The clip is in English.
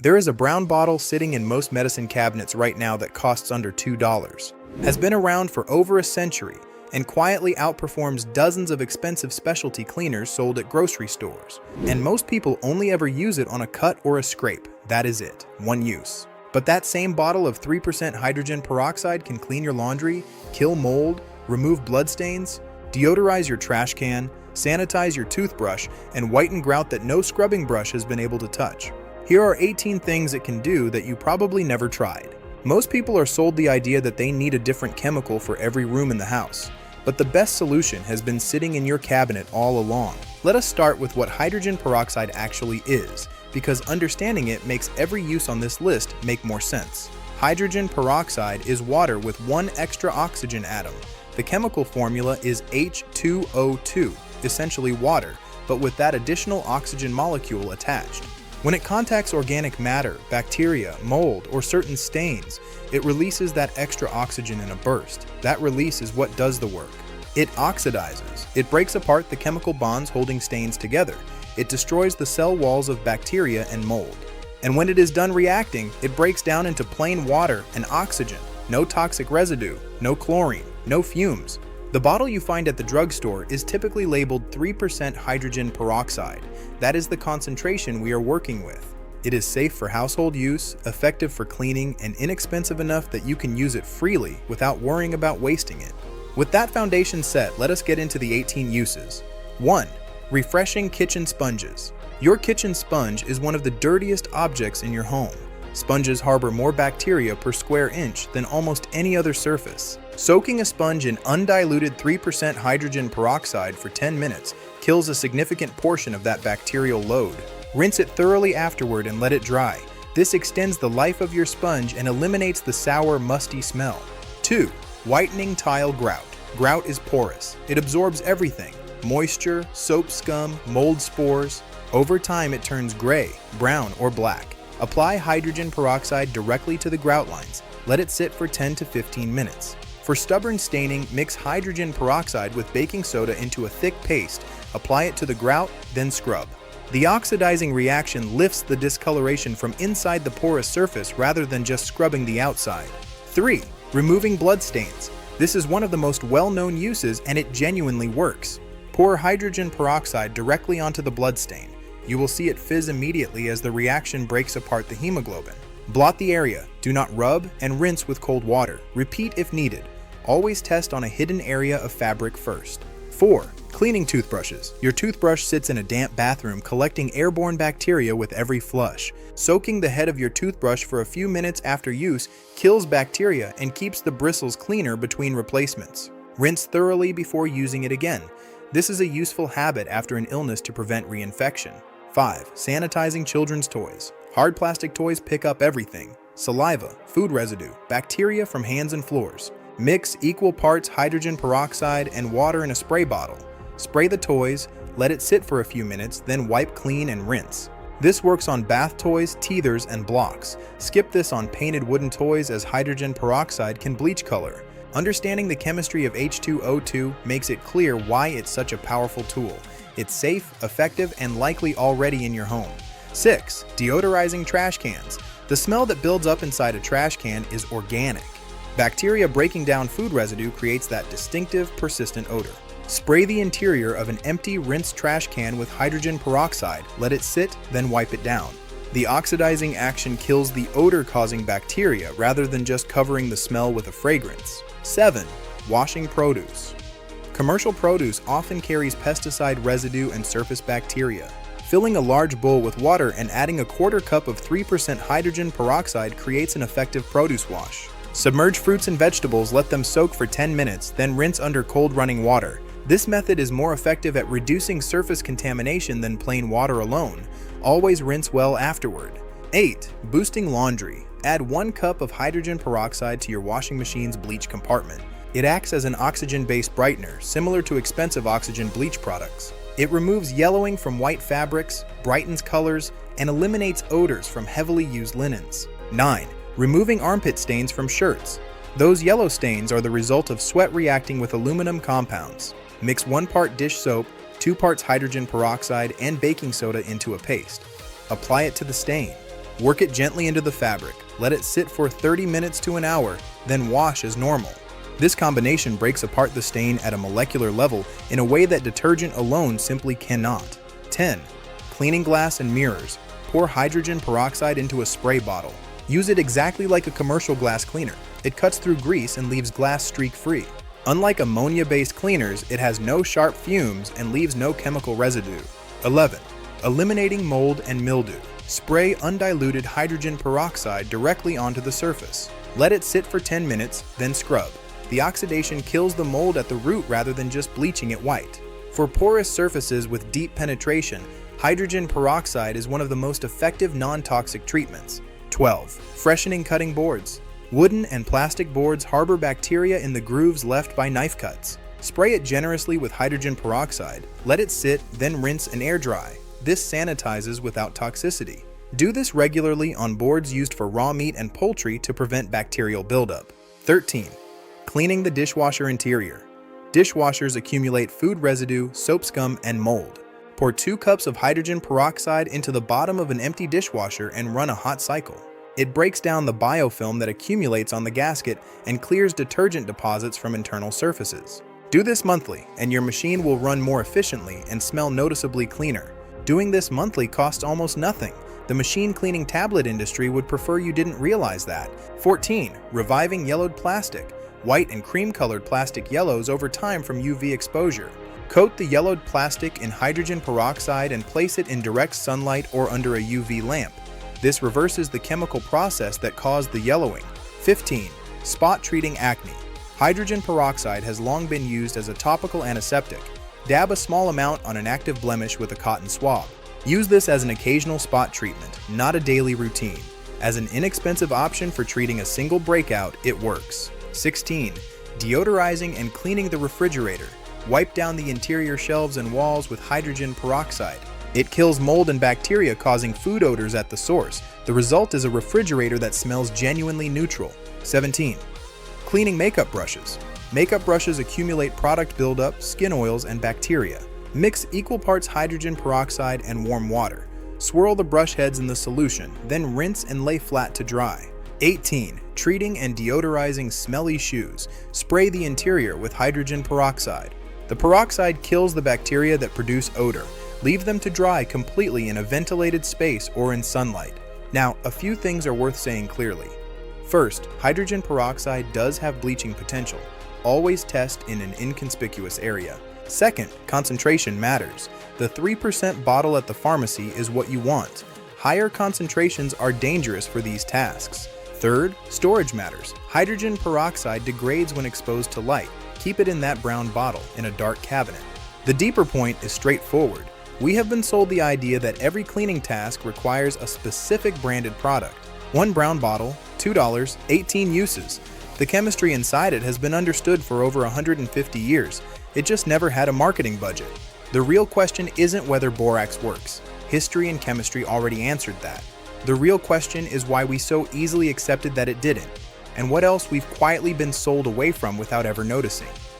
There is a brown bottle sitting in most medicine cabinets right now that costs under $2, has been around for over a century, and quietly outperforms dozens of expensive specialty cleaners sold at grocery stores. And most people only ever use it on a cut or a scrape. That is it, one use. But that same bottle of 3% hydrogen peroxide can clean your laundry, kill mold, remove bloodstains, deodorize your trash can, sanitize your toothbrush, and whiten grout that no scrubbing brush has been able to touch. Here are 18 things it can do that you probably never tried. Most people are sold the idea that they need a different chemical for every room in the house, but the best solution has been sitting in your cabinet all along. Let us start with what hydrogen peroxide actually is, because understanding it makes every use on this list make more sense. Hydrogen peroxide is water with one extra oxygen atom. The chemical formula is H2O2, essentially water, but with that additional oxygen molecule attached. When it contacts organic matter, bacteria, mold, or certain stains, it releases that extra oxygen in a burst. That release is what does the work. It oxidizes. It breaks apart the chemical bonds holding stains together. It destroys the cell walls of bacteria and mold. And when it is done reacting, it breaks down into plain water and oxygen. No toxic residue, no chlorine, no fumes. The bottle you find at the drugstore is typically labeled 3% hydrogen peroxide. That is the concentration we are working with. It is safe for household use, effective for cleaning, and inexpensive enough that you can use it freely without worrying about wasting it. With that foundation set, let us get into the 18 uses. 1. Refreshing kitchen sponges. Your kitchen sponge is one of the dirtiest objects in your home. Sponges harbor more bacteria per square inch than almost any other surface. Soaking a sponge in undiluted 3% hydrogen peroxide for 10 minutes kills a significant portion of that bacterial load. Rinse it thoroughly afterward and let it dry. This extends the life of your sponge and eliminates the sour, musty smell. 2. Whitening tile grout. Grout is porous. It absorbs everything: moisture, soap scum, mold spores. Over time it turns gray, brown, or black. Apply hydrogen peroxide directly to the grout lines. Let it sit for 10 to 15 minutes. For stubborn staining, mix hydrogen peroxide with baking soda into a thick paste, apply it to the grout, then scrub. The oxidizing reaction lifts the discoloration from inside the porous surface rather than just scrubbing the outside. 3. Removing bloodstains. This is one of the most well-known uses, and it genuinely works. Pour hydrogen peroxide directly onto the bloodstain. You will see it fizz immediately as the reaction breaks apart the hemoglobin. Blot the area, do not rub, and rinse with cold water. Repeat if needed. Always test on a hidden area of fabric first. 4. Cleaning toothbrushes. Your toothbrush sits in a damp bathroom collecting airborne bacteria with every flush. Soaking the head of your toothbrush for a few minutes after use kills bacteria and keeps the bristles cleaner between replacements. Rinse thoroughly before using it again. This is a useful habit after an illness to prevent reinfection. 5. Sanitizing children's toys. Hard plastic toys pick up everything: saliva, food residue, bacteria from hands and floors. Mix equal parts hydrogen peroxide and water in a spray bottle. Spray the toys, let it sit for a few minutes, then wipe clean and rinse. This works on bath toys, teethers, and blocks. Skip this on painted wooden toys, as hydrogen peroxide can bleach color. Understanding the chemistry of H2O2 makes it clear why it's such a powerful tool. It's safe, effective, and likely already in your home. 6. Deodorizing trash cans. The smell that builds up inside a trash can is organic. Bacteria breaking down food residue creates that distinctive, persistent odor. Spray the interior of an empty, rinsed trash can with hydrogen peroxide, let it sit, then wipe it down. The oxidizing action kills the odor-causing bacteria rather than just covering the smell with a fragrance. 7. Washing produce. Commercial produce often carries pesticide residue and surface bacteria. Filling a large bowl with water and adding a quarter cup of 3% hydrogen peroxide creates an effective produce wash. Submerge fruits and vegetables, let them soak for 10 minutes, then rinse under cold running water. This method is more effective at reducing surface contamination than plain water alone. Always rinse well afterward. 8. Boosting laundry. Add 1 cup of hydrogen peroxide to your washing machine's bleach compartment. It acts as an oxygen-based brightener, similar to expensive oxygen bleach products. It removes yellowing from white fabrics, brightens colors, and eliminates odors from heavily used linens. 9. Removing armpit stains from shirts. Those yellow stains are the result of sweat reacting with aluminum compounds. Mix 1 part dish soap, 2 parts hydrogen peroxide, and baking soda into a paste. Apply it to the stain. Work it gently into the fabric, let it sit for 30 minutes to an hour, then wash as normal. This combination breaks apart the stain at a molecular level in a way that detergent alone simply cannot. 10. Cleaning glass and mirrors. Pour hydrogen peroxide into a spray bottle. Use it exactly like a commercial glass cleaner. It cuts through grease and leaves glass streak-free. Unlike ammonia-based cleaners, it has no sharp fumes and leaves no chemical residue. 11. Eliminating mold and mildew. Spray undiluted hydrogen peroxide directly onto the surface. Let it sit for 10 minutes, then scrub. The oxidation kills the mold at the root rather than just bleaching it white. For porous surfaces with deep penetration, hydrogen peroxide is one of the most effective non-toxic treatments. 12. Freshening cutting boards. Wooden and plastic boards harbor bacteria in the grooves left by knife cuts. Spray it generously with hydrogen peroxide. Let it sit, then rinse and air dry. This sanitizes without toxicity. Do this regularly on boards used for raw meat and poultry to prevent bacterial buildup. 13. Cleaning the dishwasher interior. Dishwashers accumulate food residue, soap scum, and mold. Pour 2 cups of hydrogen peroxide into the bottom of an empty dishwasher and run a hot cycle. It breaks down the biofilm that accumulates on the gasket and clears detergent deposits from internal surfaces. Do this monthly, and your machine will run more efficiently and smell noticeably cleaner. Doing this monthly costs almost nothing. The machine cleaning tablet industry would prefer you didn't realize that. 14. Reviving yellowed plastic. White and cream-colored plastic yellows over time from UV exposure. Coat the yellowed plastic in hydrogen peroxide and place it in direct sunlight or under a UV lamp. This reverses the chemical process that caused the yellowing. 15. Spot treating acne. Hydrogen peroxide has long been used as a topical antiseptic. Dab a small amount on an active blemish with a cotton swab. Use this as an occasional spot treatment, not a daily routine. As an inexpensive option for treating a single breakout, it works. 16. Deodorizing and cleaning the refrigerator. Wipe down the interior shelves and walls with hydrogen peroxide. It kills mold and bacteria, causing food odors at the source. The result is a refrigerator that smells genuinely neutral. 17. Cleaning makeup brushes. Makeup brushes accumulate product buildup, skin oils, and bacteria. Mix equal parts hydrogen peroxide and warm water. Swirl the brush heads in the solution, then rinse and lay flat to dry. 18. Treating and deodorizing smelly shoes. Spray the interior with hydrogen peroxide. The peroxide kills the bacteria that produce odor. Leave them to dry completely in a ventilated space or in sunlight. Now, a few things are worth saying clearly. First, hydrogen peroxide does have bleaching potential. Always test in an inconspicuous area. Second, concentration matters. The 3% bottle at the pharmacy is what you want. Higher concentrations are dangerous for these tasks. Third, storage matters. Hydrogen peroxide degrades when exposed to light. Keep it in that brown bottle in a dark cabinet. The deeper point is straightforward. We have been sold the idea that every cleaning task requires a specific branded product. 1 brown bottle, $2, 18 uses. The chemistry inside it has been understood for over 150 years. It just never had a marketing budget. The real question isn't whether borax works. History and chemistry already answered that. The real question is why we so easily accepted that it didn't, and what else we've quietly been sold away from without ever noticing.